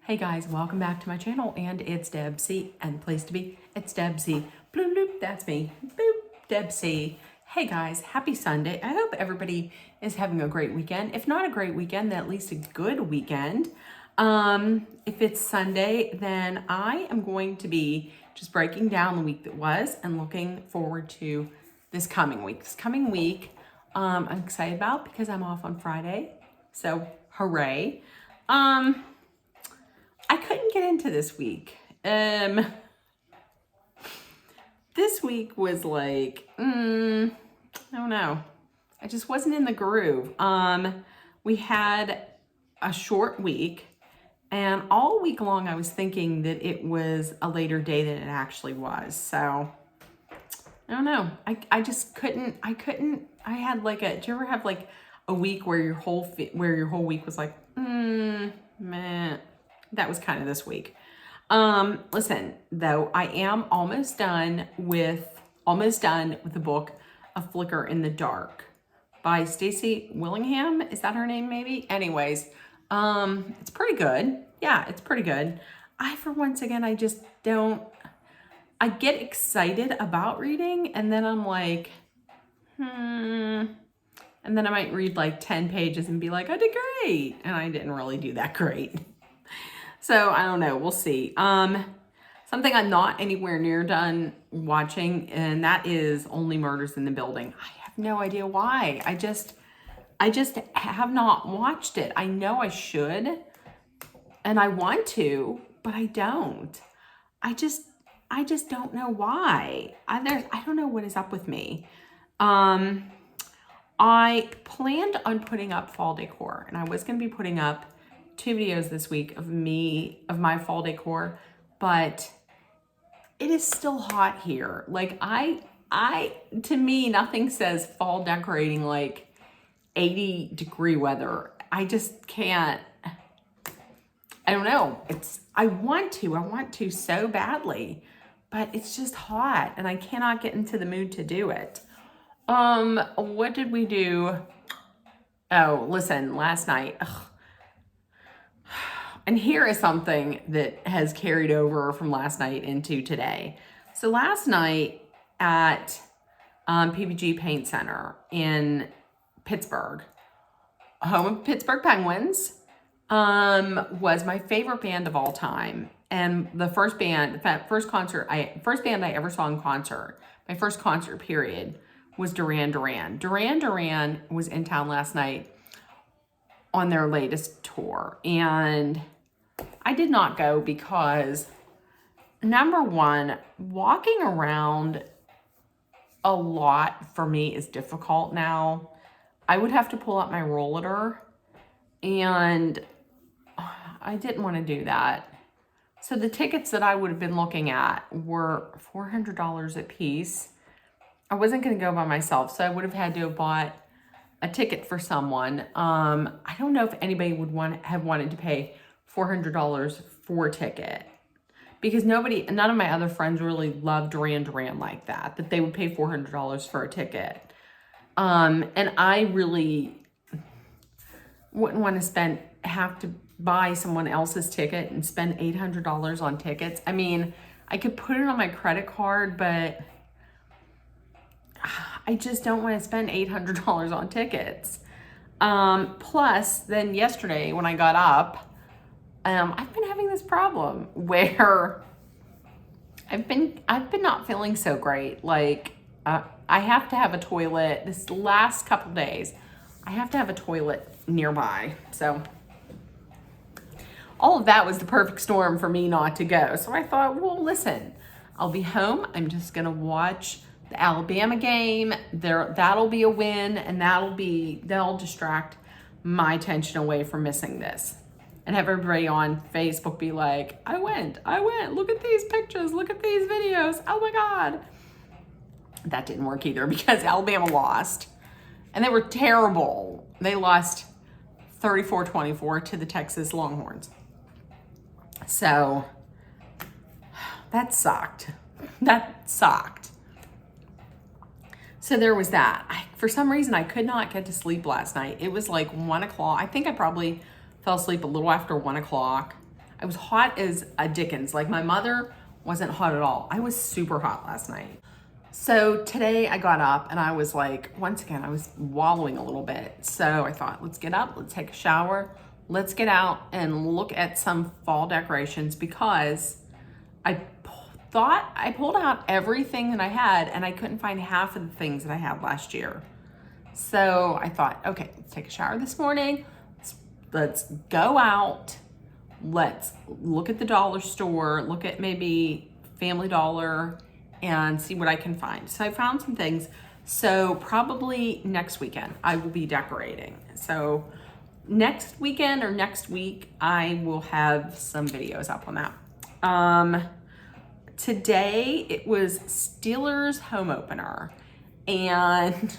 Hey guys, welcome back to my channel, and it's Deb C, and the place to be, it's Deb C. Bloop, bloop, that's me. Boop, Deb C. Hey guys, happy Sunday. I hope everybody is having a great weekend. If not a great weekend, then at least a good weekend. If it's Sunday, then I am going to be just breaking down the week that was and looking forward to this coming week. I'm excited about because I'm off on Friday, so hooray. I couldn't get into this week. This week was like, I don't know. I just wasn't in the groove. We had a short week, and all week long I was thinking that it was a later day than it actually was. So I don't know. I just couldn't. I had like do you ever have like a week where your whole week was like, meh. That was kind of this week. Listen, though, I am almost done with the book A Flicker in the Dark by Stacy Willingham. Is that her name, maybe? Anyways, it's pretty good. Yeah, it's pretty good. I just don't, I get excited about reading, and then I'm like, and then I might read like 10 pages and be like, I did great. And I didn't really do that great. So I don't know, we'll see. Something I'm not anywhere near done watching, and that is Only Murders in the Building. I have no idea why. I just have not watched it. I know I should, and I want to, but I don't. I just don't know why. I don't know what is up with me. I planned on putting up fall decor, and I was going to be putting up 2 videos this week of my fall decor, but it is still hot here. Like to me, nothing says fall decorating like 80-degree weather. I just can't. I don't know. I want to so badly, but it's just hot and I cannot get into the mood to do it. What did we do? Oh, listen, last night, and here is something that has carried over from last night into today. So last night at PPG Paint Center in Pittsburgh, home of Pittsburgh Penguins, was my favorite band of all time. And the first band I ever saw in concert, my first concert period, was Duran Duran. Duran Duran was in town last night on their latest tour, and I did not go because, number one, walking around a lot for me is difficult now. I would have to pull out my rollator, and I didn't want to do that. So the tickets that I would have been looking at were $400 a piece. I wasn't going to go by myself, so I would have had to have bought a ticket for someone. I don't know if anybody would have wanted to pay $400 for a ticket, because none of my other friends really loved Duran Duran like that they would pay $400 for a ticket. And I really wouldn't want to have to buy someone else's ticket and spend $800 on tickets. I mean, I could put it on my credit card, but I just don't want to spend $800 on tickets. Plus, then yesterday when I got up, I've been having this problem where I've been not feeling so great. Like, I have to have a toilet this last couple days. I have to have a toilet nearby. So all of that was the perfect storm for me not to go. So I thought, well, listen, I'll be home. I'm just going to watch the Alabama game. That'll be a win, and that'll distract my attention away from missing this. And have everybody on Facebook be like, I went, look at these pictures, look at these videos, oh my God. That didn't work either, because Alabama lost. And they were terrible. They lost 34-24 to the Texas Longhorns. So that sucked. So there was that. For some reason, I could not get to sleep last night. It was like 1 o'clock. I think I probably fell asleep a little after 1 o'clock. I was hot as a Dickens. Like my mother wasn't hot at all. I was super hot last night. So today I got up and I was like, once again, I was wallowing a little bit. So I thought, let's get up, let's take a shower, let's get out and look at some fall decorations, because I thought I pulled out everything that I had and I couldn't find half of the things that I had last year. So I thought, okay, let's take a shower this morning. Let's go out. Let's look at the dollar store, look at maybe Family Dollar, and see what I can find. So I found some things. So probably next weekend I will be decorating. So next weekend or next week I will have some videos up on that. Today it was Steelers home opener, and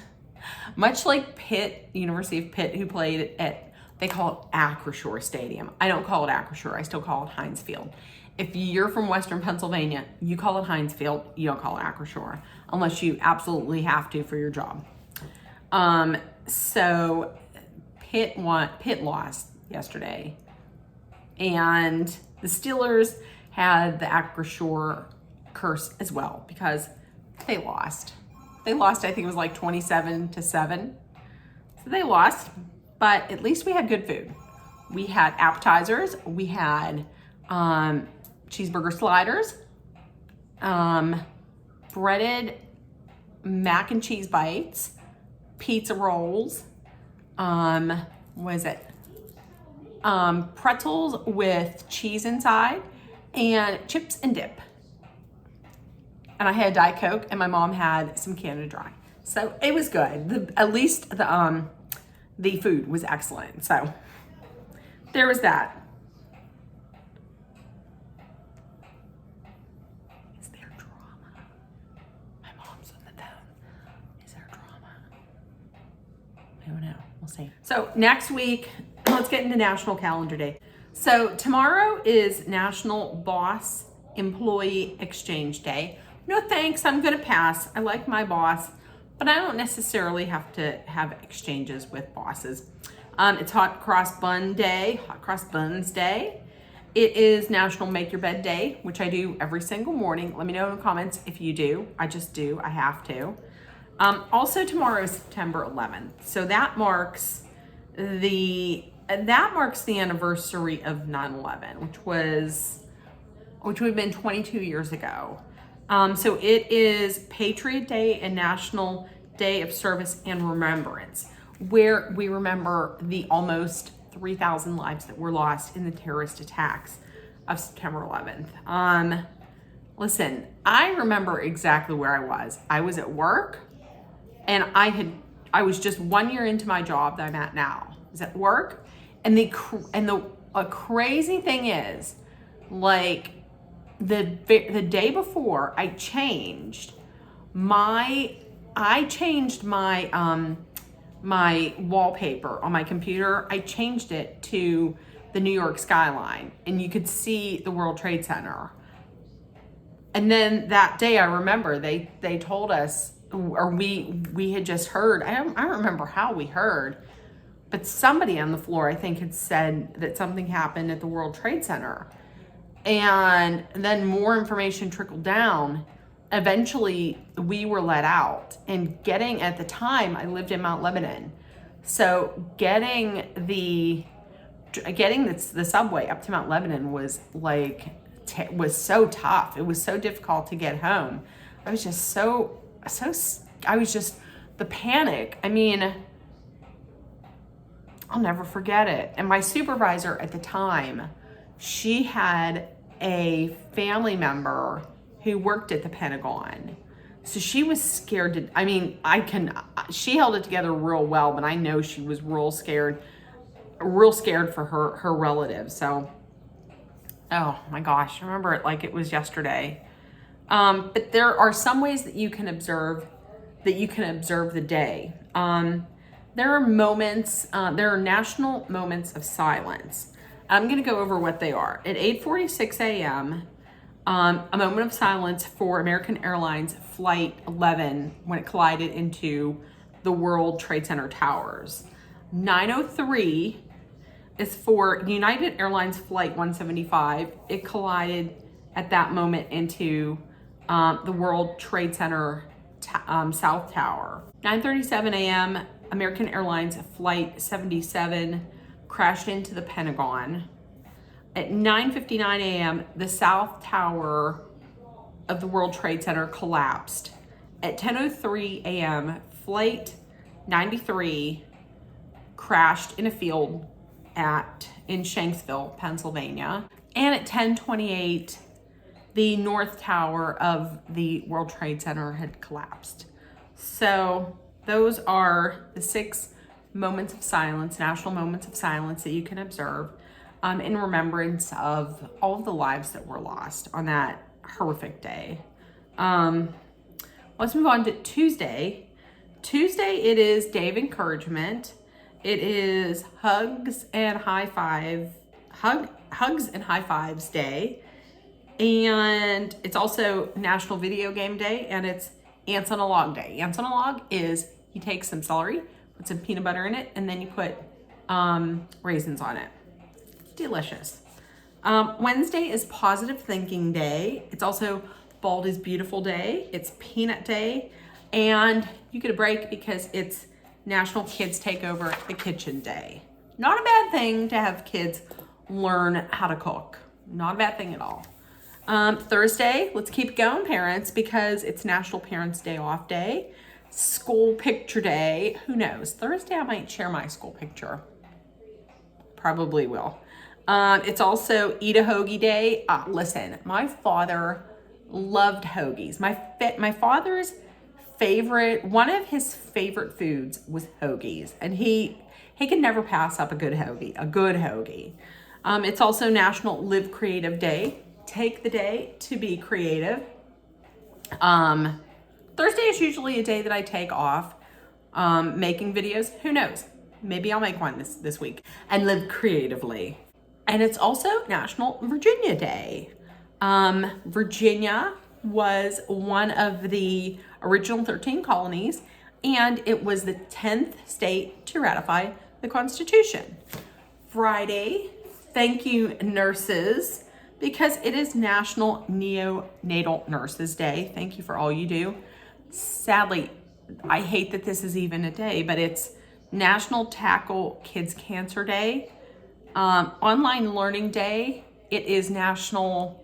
much like Pitt, University of Pitt, who played at, they call it Acrisure Stadium. I don't call it Acrisure, I still call it Heinz Field. If you're from Western Pennsylvania, you call it Heinz Field, you don't call it Acrisure, unless you absolutely have to for your job. So Pitt lost yesterday, and the Steelers had the Acrisure curse as well, because they lost. They lost, I think it was like 27-7. So they lost, but at least we had good food. We had appetizers, we had cheeseburger sliders, breaded mac and cheese bites, pizza rolls, pretzels with cheese inside, and chips and dip. And I had Diet Coke, and my mom had some Canada Dry. So it was good. At least the food was excellent. So there was that. Is there drama? My mom's on the phone. Is there drama? I don't know. We'll see. So next week, let's get into National Calendar Day. So tomorrow is National Boss Employee Exchange Day. No thanks, I'm gonna pass. I like my boss, but I don't necessarily have to have exchanges with bosses. It's Hot Cross Buns Day. It is National Make Your Bed Day, which I do every single morning. Let me know in the comments if you do. I just do, I have to. Also tomorrow is September 11th. So that marks the anniversary of 9/11, which would have been 22 years ago. So it is Patriot Day and National Day of Service and Remembrance, where we remember the almost 3,000 lives that were lost in the terrorist attacks of September 11th. Listen, I remember exactly where I was. I was at work, and I was just 1 year into my job that I'm at now. I was at work, and the crazy thing is, like, the day before I changed my my wallpaper on my computer. I changed it to the New York skyline, and you could see the World Trade Center. And then that day, I remember they told us, or we had just heard, I don't remember how we heard, but somebody on the floor, I think, had said that something happened at the World Trade Center. And then more information trickled down. Eventually, we were let out. And at the time, I lived in Mount Lebanon. So getting the subway up to Mount Lebanon was was so tough. It was so difficult to get home. I was just the panic. I mean, I'll never forget it. And my supervisor at the time, she had a family member who worked at the Pentagon. So she was scared she held it together real well, but I know she was real scared for her relatives. So, oh my gosh, I remember it like it was yesterday. But there are some ways that you can observe the day. There are national moments of silence. I'm going to go over what they are. At 8:46 a.m., a moment of silence for American Airlines Flight 11 when it collided into the World Trade Center towers. 9:03, is for United Airlines Flight 175. It collided at that moment into the World Trade Center South Tower. 9:37 a.m., American Airlines Flight 77 crashed into the Pentagon. At 9:59 a.m., the South Tower of the World Trade Center collapsed. At 10:03 a.m., Flight 93 crashed in a field in Shanksville, Pennsylvania. And at 10:28, the North Tower of the World Trade Center had collapsed. So those are the 6 moments of silence, national moments of silence that you can observe in remembrance of all of the lives that were lost on that horrific day. Let's move on to Tuesday. Tuesday, it is Day of Encouragement. It is Hugs and High Fives Day. And it's also National Video Game Day, and it's Ants on a Log Day. Ants on a Log is you take some celery, put some peanut butter in it, and then you put raisins on it. Delicious. Wednesday is Positive Thinking Day. It's also Bald is Beautiful Day. It's Peanut Day. And you get a break because it's National Kids Take Over the Kitchen Day. Not a bad thing to have kids learn how to cook. Not a bad thing at all. Thursday, let's keep going, parents, because it's National Parents Day Off Day. School Picture Day. Who knows? Thursday, I might share my school picture. Probably will. It's also Eat a Hoagie Day. Listen, my father loved hoagies. My father's one of his favorite foods was hoagies, and he could never pass up a good hoagie. It's also National Live Creative Day. Take the day to be creative. Thursday is usually a day that I take off making videos. Who knows? Maybe I'll make one this week and live creatively. And it's also National Virginia Day. Virginia was one of the original 13 colonies, and it was the 10th state to ratify the Constitution. Friday, thank you, nurses, because it is National Neonatal Nurses Day. Thank you for all you do. Sadly, I hate that this is even a day, but it's National Tackle Kids Cancer Day. Online Learning Day. It is National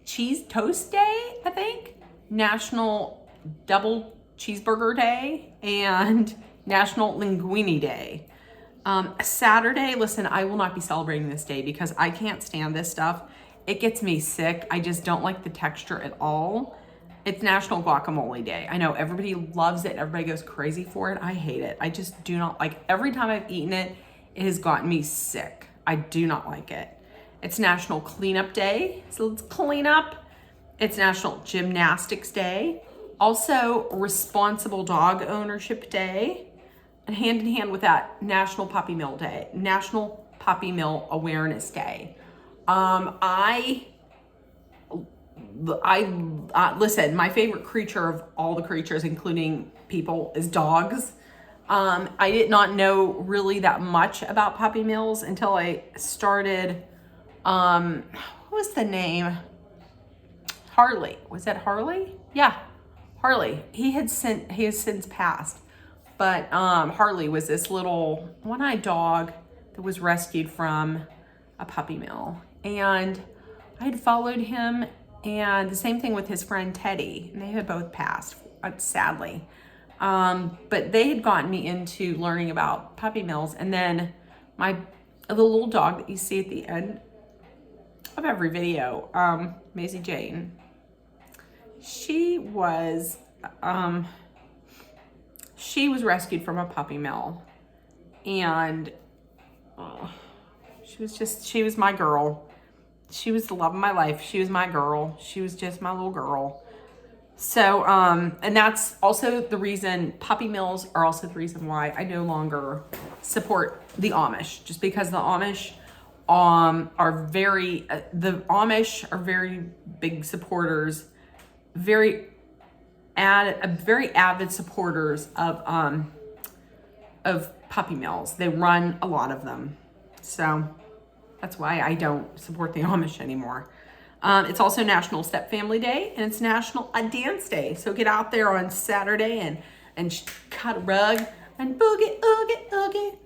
Cheese Toast Day, I think. National Double Cheeseburger Day, and National Linguine Day. Saturday, listen, I will not be celebrating this day because I can't stand this stuff. It gets me sick. I just don't like the texture at all. It's National Guacamole Day. I know everybody loves it. Everybody goes crazy for it. I hate it. I just do not like it. Every time I've eaten it, it has gotten me sick. I do not like it. It's National Cleanup Day. So let's clean up. It's National Gymnastics Day. Also Responsible Dog Ownership Day. And hand in hand with that, National Puppy Mill Day. National Puppy Mill Awareness Day. Listen, my favorite creature of all the creatures, including people, is dogs. I did not know really that much about puppy mills until I started, what was the name? Harley. Was that Harley? Yeah, Harley. He has since passed. But Harley was this little one-eyed dog that was rescued from a puppy mill. And I had followed him, and the same thing with his friend Teddy. And they had both passed, sadly. But they had gotten me into learning about puppy mills. And then the little dog that you see at the end of every video, Maisie Jane, she was rescued from a puppy mill, and she was my girl. She was the love of my life. She was my girl. She was just my little girl. So, and that's also the reason, puppy mills are also the reason why I no longer support the Amish, just because the Amish are very big supporters, very avid supporters of puppy mills. They run a lot of them. So that's why I don't support the Amish anymore. It's also National Step Family Day, and it's National Dance Day. So get out there on Saturday and cut a rug and boogie, oogie, oogie.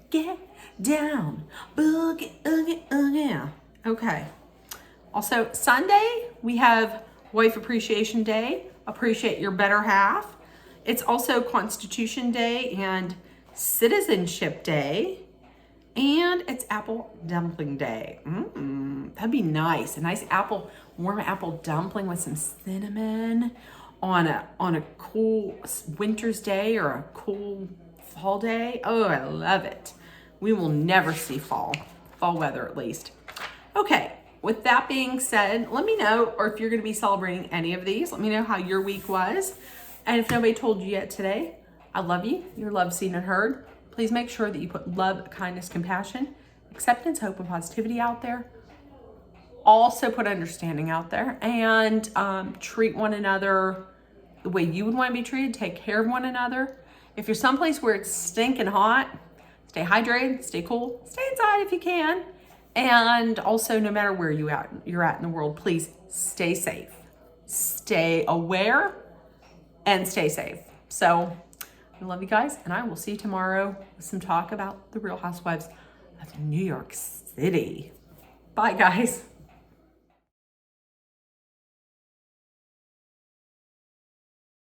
Get down, boogie, oogie, oogie. Okay. Also, Sunday, we have Wife Appreciation Day. Appreciate your better half. It's also Constitution Day and Citizenship Day. And it's Apple Dumpling Day. That'd be nice. A nice warm apple dumpling with some cinnamon on a cool winter's day or a cool fall day. Oh, I love it. We will never see fall weather at least. Okay, with that being said, let me know, or if you're going to be celebrating any of these, let me know how your week was. And if nobody told you yet today, I love you. You're loved, seen, and heard. Please make sure that you put love, kindness, compassion, acceptance, hope, and positivity out there. Also put understanding out there, and treat one another the way you would want to be treated. Take care of one another. If you're someplace where it's stinking hot, stay hydrated, stay cool, stay inside if you can. And also, no matter where you're at in the world, please stay safe, stay aware, and stay safe. So I love you guys, and I will see you tomorrow with some talk about the Real Housewives of New York City. Bye, guys.